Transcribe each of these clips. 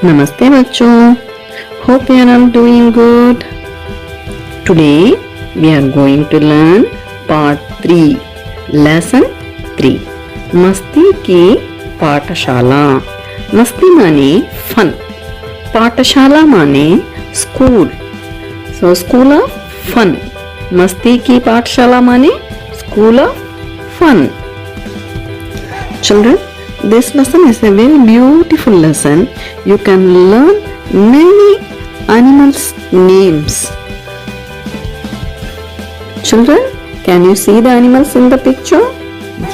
Namaste bachchon. Hope you are all doing good. Today we are going to learn part 3, lesson 3. मस्ती की पाठशाला. मस्ती माने fun, पाठशाला माने school. So school of fun. मस्ती की पाठशाला माने school of fun. Children, this lesson is a very beautiful lesson. You can learn many animals' names. Children, can you see the animals in the picture?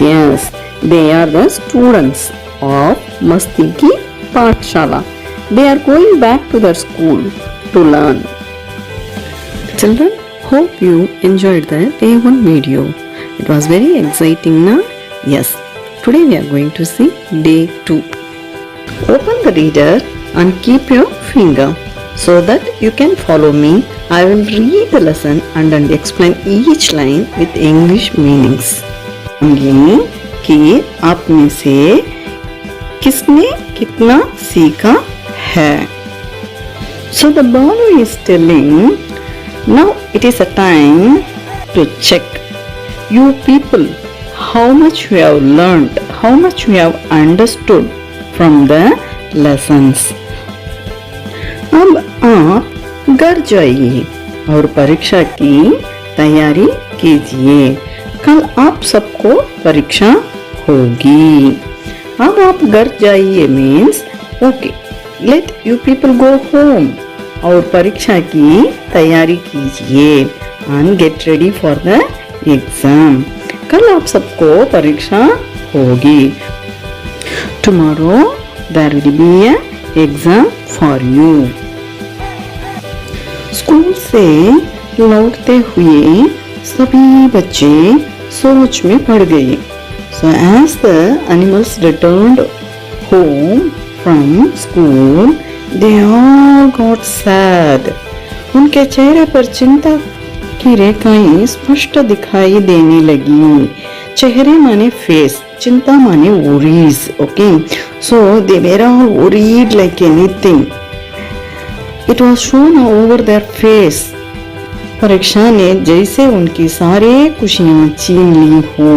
Yes, they are the students of Masti Ki Pathshala. They are going back to their school to learn. Children, hope you enjoyed the day 1 video. It was very exciting, na? Yes. Today we are going to see day 2. Open the reader and keep your finger so that you can follow me. I will read the lesson and then explain each line with English meanings. समझिए कि आप में से किसने कितना सीखा है. So the Balu is telling, now it is a time to check you people how much you have learned, how much you have understood from the lessons. अब आप घर जाइए और परीक्षा की तैयारी कीजिए. कल आप सबको परीक्षा होगी. अब आप घर जाइए means okay, let you people go home और परीक्षा की तैयारी कीजिए and get ready for the exam. कल आप सबको परीक्षा होगी. Tomorrow there will be a exam for you. School से लौटते हुए सभी बच्चे सोच में पड़ गए. So as the animals returned home from school, they all got sad. उनके चेहरे पर चिंता की रेखाएं स्पष्ट दिखाई देने लगी. चेहरे माने फेस, चिंता माने worries. Okay, so they were all worried like anything. It was shown over their face. परीक्षा ने जैसे उनकी सारे खुशियां छीन ली हो.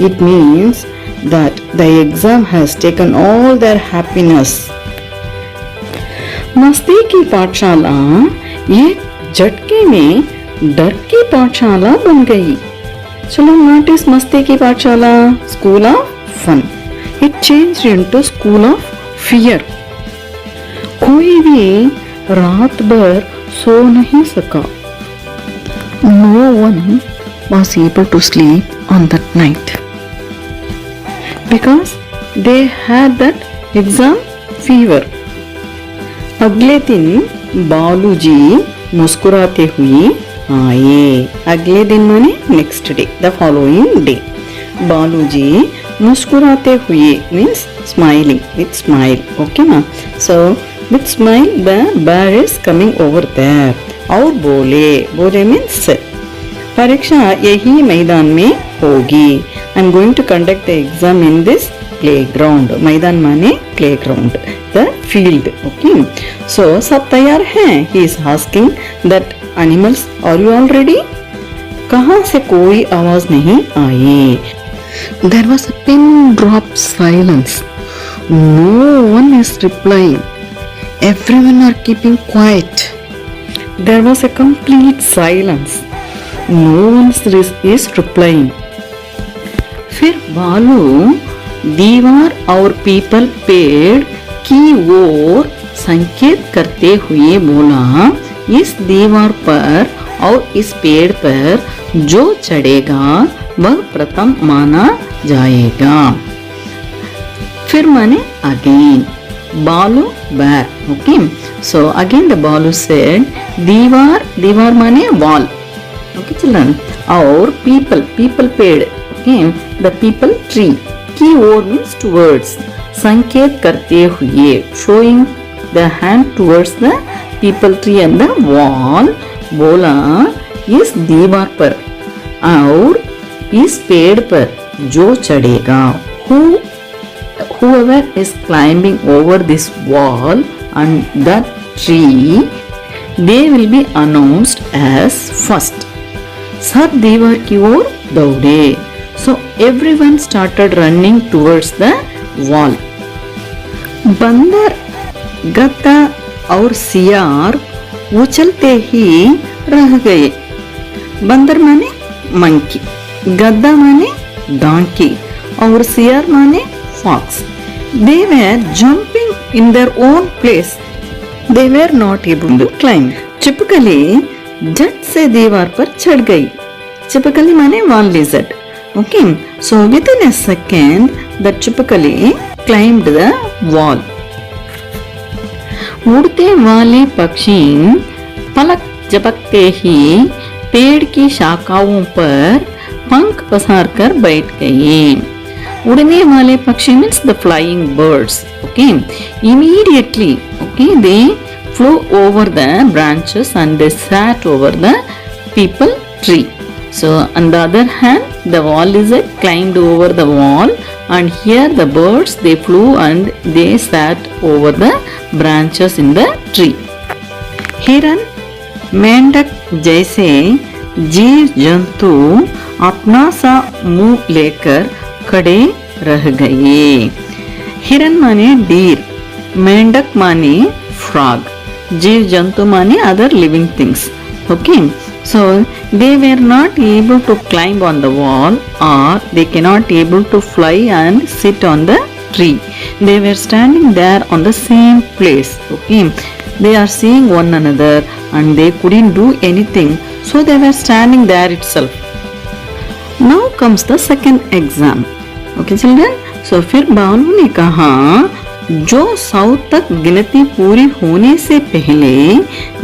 It means that the exam has taken all their happiness. मस्ती की पाठशाला ये झटके में डर की पाठशाला बन गई. चलो, व्हाट इज मस्ती की पाठशाला? School of fun. It changed into school of fear. कोई भी रात भर सो नहीं सका. No one was able to sleep on that night because they had that exam fever. अगले दिन बालू जी मुस्कुराते हुए आए. अगले दिन माने next day, the following day. Balu ji मुस्कुराते हुए means smiling, with smile. Okay ना? So with smile the bear is coming over there. और बोले मीन्स परीक्षा यही मैदान में होगी. I am going to conduct the exam in this playground. मैदान माने playground, the field. Okay, so सब तैयार हैं? He is asking that animals, are you all ready? कहाँ से कोई आवाज नहीं आई. There was a pin drop silence. No one is replying. Everyone are keeping quiet. There was a complete silence. No one is replying. फिर बालू दीवार और पीपल पेड़ की ओर संकेत करते हुए बोला, इस दीवार पर और इस पेड़ पर जो चढ़ेगा वह प्रथम माना जाएगा. फिर माने अगेन. बालू bear. Okay, so again the Balu said दीवार माने wall. Okay children. और people पेड़. Okay, the people tree. की ओर means towards. संकेत करते हुए, showing the hand towards the people tree and the wall. बोला, इस दीवार पर और इस पेड़ पर जो चढ़ेगा, whoever is climbing over this wall and that tree, they will be announced as first. सब दीवार की ओर दौड़े. So everyone started running towards the wall. बंदर, गद्दा और सियार उछलते ही रह गए. बंदर माने मंकी, गद्दा माने donkey और सियार माने fox. They were jumping in their own place. They were not able to climb. चिपकली झट से दीवार पर चढ़ गई. चिपकली माने one lizard. Okay, so within a second, the चिपकली climbed the wall. उड़ते वाले पक्षी पलक झपकते ही पेड़ की शाखाओं पर पंख पसार कर बैठ गए. उड़ने वाले पक्षी means the flying birds. Okay, immediately, okay, they flew over the branches and they sat over the peepal tree. So on the other hand, the wall lizard climbed over the wall, and here the birds, they flew and they sat over the branches in the tree. हिरन, मेंढक जैसे जीव जंतु अपना सा मुंह लेकर खड़े रह गए. हिरन माने डीर, मेंढक माने फ्रॉग, जीव जंतु माने other living things. Okay, so they were not able to climb on the wall, or they cannot able to fly and sit on the tree. They were standing there on the same place. Okay, they are seeing one another and they couldn't do anything, so they were standing there itself. Now comes the second exam. Okay children, so फिर बालू ने कहा, जो 100 तक गिनती पूरी होने से पहले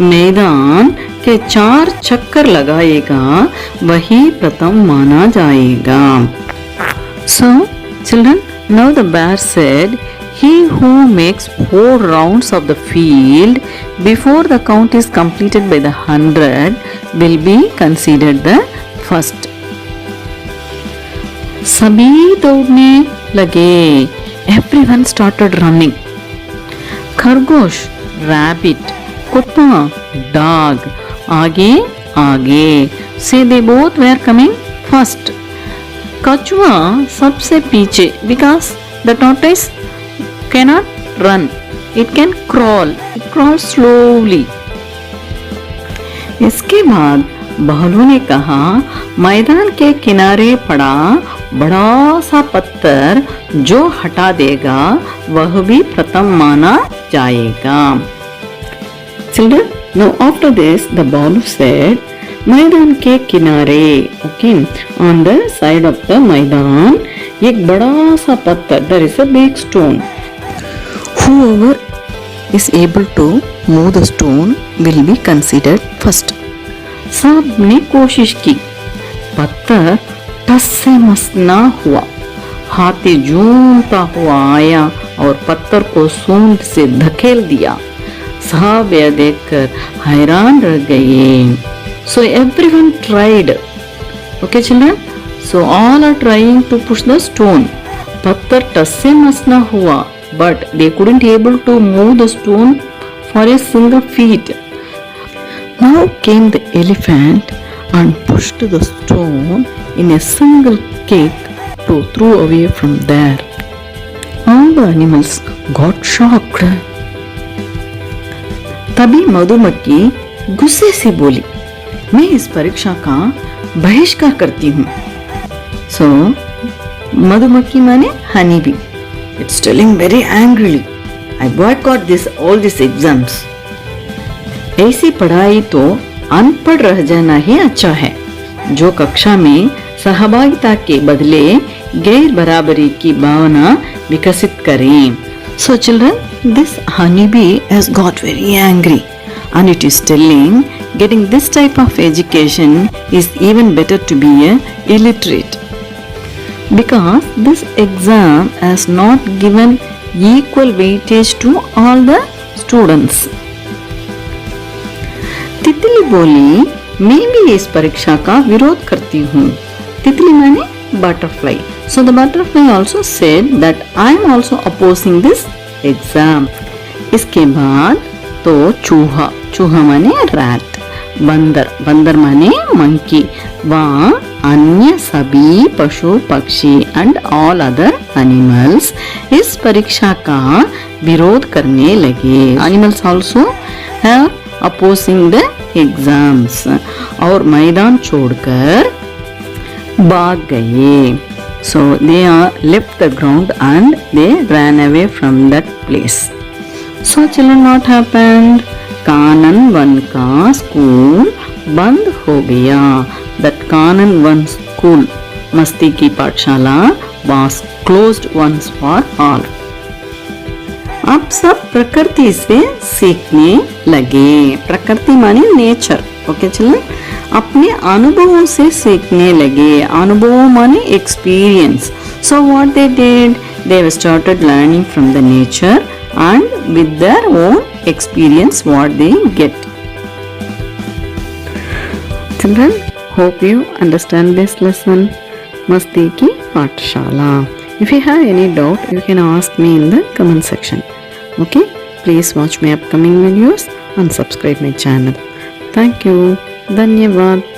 मैदान के 4 चक्कर लगाएगा वही प्रथम माना जाएगा. So children, now the bear said, he who makes 4 rounds of the field before the count is completed by the 100 will be considered the first. सभी दौड़ने लगे. Everyone started running. खरगोश, rabbit, कुत्ता, dog, आगे आगे. See, they both were coming first. कछुआ सबसे पीछे, because the tortoise cannot run. It can crawl. It crawls slowly. इसके बाद भालू ने कहा, मैदान के किनारे पड़ा बड़ा सा पत्थर जो हटा देगा वह भी प्रथम माना जाएगा. Children, now after this the Balu said, मैदान के किनारे, okay, on the side of the मैदान एक बड़ा सा पत्थर, there is a big stone. Whoever is able to move the stone will be considered first. सब ने कोशिश की. पत्थर टस से मस ना हुआ. हाथी झूमता हुआ आया और पत्थर को सूंड से धकेल दिया. सब यह देखकर हैरान रह गए. So everyone tried. Okay children, so all are trying to push the stone. पत्थर टस से मस ना हुआ, but they couldn't able to move the stone for a single feet. Now came the elephant and pushed the stone in a single kick to throw away from there. All the animals got shocked. तभी मधुमक्खी गुस्से से बोली, मैं इस परीक्षा का बहिष्कार करती हूँ. So मधुमक्खी माने honey bee. It's telling very angrily, I boycott all these exams. ऐसी पढ़ाई तो अनपढ़ रह जाना ही अच्छा है, जो कक्षा में सहभागिता के बदले गैर बराबरी की भावना विकसित करें. So children, this honeybee has got very angry and it is telling getting this type of education is even better to be a illiterate, because this exam has not given equal weightage to all the students. तितली बोली, मैं भी इस परीक्षा का विरोध करती हूँ. तितली माने butterfly. So the butterfly also said that I am also opposing this exam. इसके बाद तो चूहा, चूहा माने रैट, बंदर, बंदर माने मंकी, व अन्य सभी पशु पक्षी एंड ऑल अदर एनिमल्स इस परीक्षा का विरोध करने लगे. एनिमल्स आल्सो है अपोजिंग द एग्जाम्स, और मैदान छोड़कर भाग गए. So they are left the ground and they ran away from that place. So children, what happened? Kanan one का स्कूल बंद हो गया. That कानन वन स्कूल, मस्ती की पाठशाला, was closed once for all. अब सब प्रकृति से सीखने लगे. प्रकृति माने नेचर. ओके चिल्ड्रन, अपने अनुभवों से सीखने लगे. अनुभव माने experience. So what they did, they started learning from the nature and with their own experience what they get. Children, hope you understand this lesson, Masti Ki Pathshala. If you have any doubt, you can ask me in the comment section. Okay, please watch my upcoming videos and subscribe my channel. Thank you. Dhanyavad.